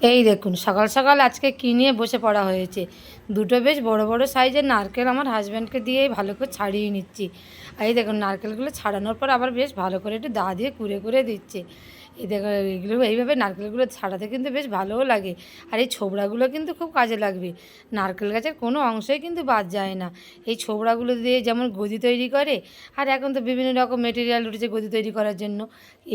এই দেখুন সকাল সকাল আজকে কী নিয়ে বসে পড়া হয়েছে। দুটো বেশ বড় বড় সাইজের নারকেল আমার হাজব্যান্ডকে দিয়েই ভালো করে ছাড়িয়ে নিচ্ছি। আর এই দেখুন নারকেলগুলো ছাড়ানোর পর আবার বেশ ভালো করে একটু দা দিয়ে কুরে কুরে দিচ্ছে। এই দেখো এগুলো এইভাবে নারকেলগুলো ছাড়াতে কিন্তু বেশ ভালোও লাগে। আর এই ছোবড়াগুলো কিন্তু খুব কাজে লাগবে। নারকেল গাছের কোনো অংশই কিন্তু বাদ যায় না। এই ছোবড়াগুলো দিয়ে যেমন গদি তৈরি করে, আর এখন তো বিভিন্ন রকম মেটেরিয়াল উঠেছে গদি তৈরি করার জন্য।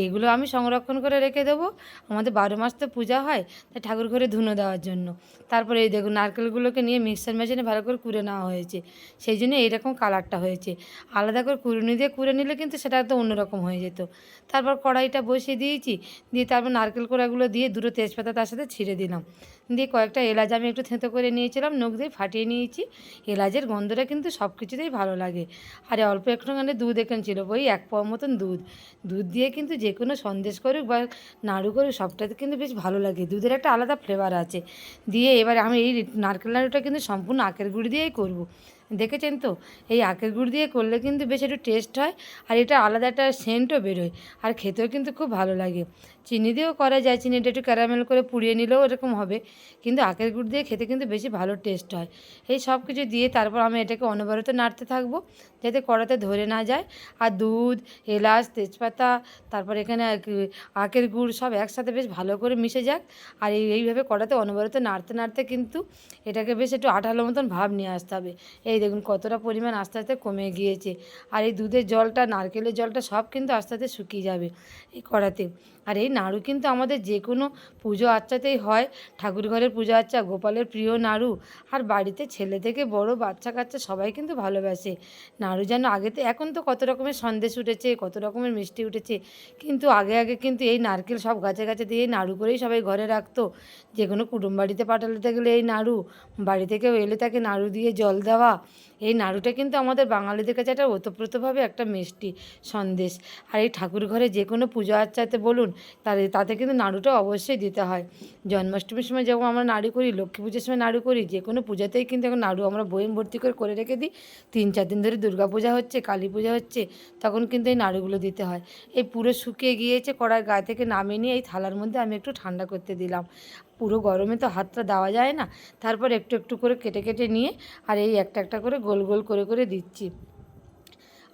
এগুলো আমি সংরক্ষণ করে রেখে দেবো। আমাদের 12 মাস তো পূজা হয়, তাই ঠাকুর ঘরে ধুনো দেওয়ার জন্য। তারপরে এই দেখুন নারকেলগুলোকে নিয়ে মিক্সার মেশিনে ভালো করে কুড়ে নেওয়া হয়েছে, সেই জন্য এইরকম কালারটা হয়েছে। আলাদা করে কুড়ুনি দিয়ে কুড়ে নিলে কিন্তু সেটা তো অন্যরকম হয়ে যেত। তারপর কড়াইটা বসিয়ে দিয়েছি, দিয়ে তারপর নারকেল কোড়াগুলো দিয়ে দুটো তেজপাতা তার সাথে ছিঁড়ে দিলাম। দিয়ে কয়েকটা এলাচ আমি একটু থেঁতো করে নিয়েছিলাম, নখ দিয়ে ফাটিয়ে নিয়েছি। এলাচের গন্ধটা কিন্তু সব কিছুতেই ভালো লাগে। আর অল্প একটুখানি দুধ এখানে ছিল, ওই 1 পাওয়া মতন দুধ। দুধ দিয়ে কিন্তু যে কোনো সন্দেশ করুক বা নাড়ু করুক সবটাতে কিন্তু বেশ ভালো লাগে। দুধের একটা আলাদা ফ্লেভার আছে। দিয়ে এবার আমি এই নারকেল নাড়ুটা কিন্তু সম্পূর্ণ আখের গুড় দিয়েই করব। দেখেছেন তো, এই আখের গুড় দিয়ে করলে কিন্তু বেশ একটু টেস্ট হয়, আর এটা আলাদা একটা সেন্টও বেরোয়, আর খেতেও কিন্তু খুব ভালো লাগে। চিনি দিয়েও করা যায়, চিনিটা একটু ক্যারামেল করে পুড়িয়ে নিলেও এরকম হবে, কিন্তু আখের গুড় দিয়ে খেতে কিন্তু বেশি ভালো টেস্ট হয়। এই সব কিছু দিয়ে তারপর আমি এটাকে অনবরত নাড়তে থাকবো, যাতে কড়াতে ধরে না যায়। আর দুধ, এলাচ, তেজপাতা, তারপর এখানে আখের গুড় সব একসাথে বেশ ভালো করে মিশে যাক। আর এইভাবে কড়াতে অনবরত নাড়তে নাড়তে কিন্তু এটাকে বেশ একটু আঠালো মতন ভাব নিয়ে আসতে হবে। এই দেখুন কতটা পরিমাণ আস্তে আস্তে কমে গিয়েছে। আর এই দুধের জলটা, নারকেলের জলটা সব কিন্তু আস্তে আস্তে শুকিয়ে যাবে এই কড়াতে। আর এই নাড়ু কিন্তু আমাদের যে কোনো পুজো আচ্চাতেই হয়। ঠাকুর ঘরের পুজো আচ্চা, গোপালের প্রিয় নাড়ু। আর বাড়িতে ছেলে থেকে বড় বাচ্চা কাচ্চা সবাই কিন্তু ভালোবাসে নাড়ু। যেন আগেতে, এখন তো কত রকমের সন্দেশ উঠেছে, কত রকমের মিষ্টি উঠেছে, কিন্তু আগে আগে কিন্তু এই নারকেল সব গাছে গাছে দিয়ে নাড়ু করেই সবাই ঘরে রাখতো। যে কোনো কুটুম বাড়িতে পাঠাতে গেলে এই নাড়ু, বাড়ি থেকেও এলে তাকে নাড়ু দিয়ে জল দেওয়া। এই নাড়ুটা কিন্তু আমাদের বাঙালিদের কাছে একটা ওতপ্রোতভাবে একটা মিষ্টি সন্দেশ। আর এই ঠাকুর ঘরে যে কোনো পুজো আচ্চাতে বলুন, তাতে কিন্তু নাড়ুটা অবশ্যই দিতে হয়। জন্মাষ্টমীর সময় যেমন আমরা নাড়ু করি, লক্ষ্মী পুজোর সময় নাড়ু করি, যে কোনো পূজাতেই কিন্তু এখন নাড়ু আমরা বয়ম ভর্তি করে করে রেখে দিই। 3-4 দিন ধরে দুর্গা পূজা হচ্ছে, কালী পূজা হচ্ছে, তখন কিন্তু এই নাড়ুগুলো দিতে হয়। এই পুরো শুকিয়ে গিয়েছে, কড়াই গায়ে থেকে নামিয়ে নিয়ে এই থালার মধ্যে আমি একটু ঠান্ডা করতে দিলাম। পুরো গরমে তো হাতটা দেওয়া যায় না। তারপর একটু একটু করে কেটে কেটে নিয়ে আর এই একটা একটা করে গোল গোল করে করে দিচ্ছি।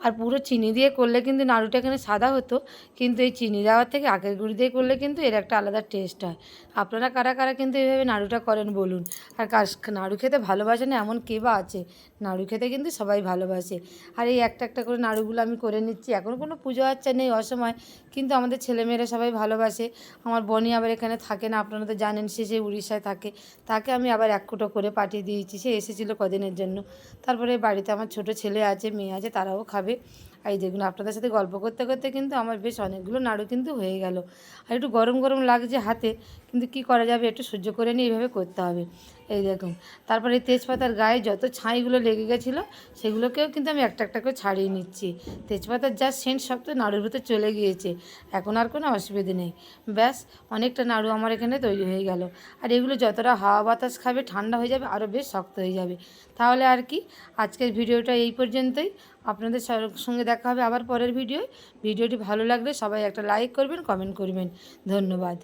আর পুরো চিনি দিয়ে করলে কিন্তু নাড়ুটা এখানে সাদা হতো, কিন্তু এই চিনি দেওয়ার থেকে আখের গুঁড়ি দিয়ে করলে কিন্তু এর একটা আলাদা টেস্ট হয়। আপনারা কারা কারা কিন্তু এইভাবে নাড়ুটা করেন বলুন। আর নাড়ু খেতে ভালোবাসে না এমন কে বা আছে? নাড়ু খেতে কিন্তু সবাই ভালোবাসে। আর এই একটা একটা করে নাড়ুগুলো আমি করে নিচ্ছি। এখন কোনো পুজো আচ্চা নেই, অসময়, কিন্তু আমাদের ছেলেমেয়েরা সবাই ভালোবাসে। আমার বোনই আবার এখানে থাকে না, আপনারা তো জানেন, সে উড়িষ্যায় থাকে। তাকে আমি আবার 1 কুটো করে পাঠিয়ে দিয়েছি, সে এসেছিলো কদিনের জন্য। তারপরে বাড়িতে আমার ছোট ছেলে আছে, মেয়ে আছে, তারাও খাবে। এই দেখুন আপনাদের সাথে গল্প করতে করতে কিন্তু আমার বেশ অনেকগুলো নাড়ু কিন্তু হয়ে গেল। আর একটু গরম গরম লাগছে হাতে, কিন্তু কি করা যাবে, একটু সহ্য করে নিয়ে এইভাবে করতে হবে। এই দেখুন, তারপরে এই তেজপাতার গায়ে যত ছাইগুলো লেগে গেছিলো সেগুলোকেও কিন্তু আমি একটা একটা করে ছাড়িয়ে নিচ্ছি। তেজপাতার যা সেন্ট সব তো নাড়ুর ভিতরে চলে গিয়েছে, এখন আর কোনো অসুবিধে নেই। ব্যাস, অনেকটা নাড়ু আমার এখানে তৈরি হয়ে গেল। আর এগুলো যতটা হাওয়া বাতাস খাবে, ঠান্ডা হয়ে যাবে, আরও বেশ শক্ত হয়ে যাবে। তাহলে আর কি, আজকের ভিডিওটা এই পর্যন্তই। আপনাদের সঙ্গে দেখা হবে আবার পরের ভিডিওটি ভালো লাগলে সবাই একটা লাইক করবেন, কমেন্ট করবেন। ধন্যবাদ।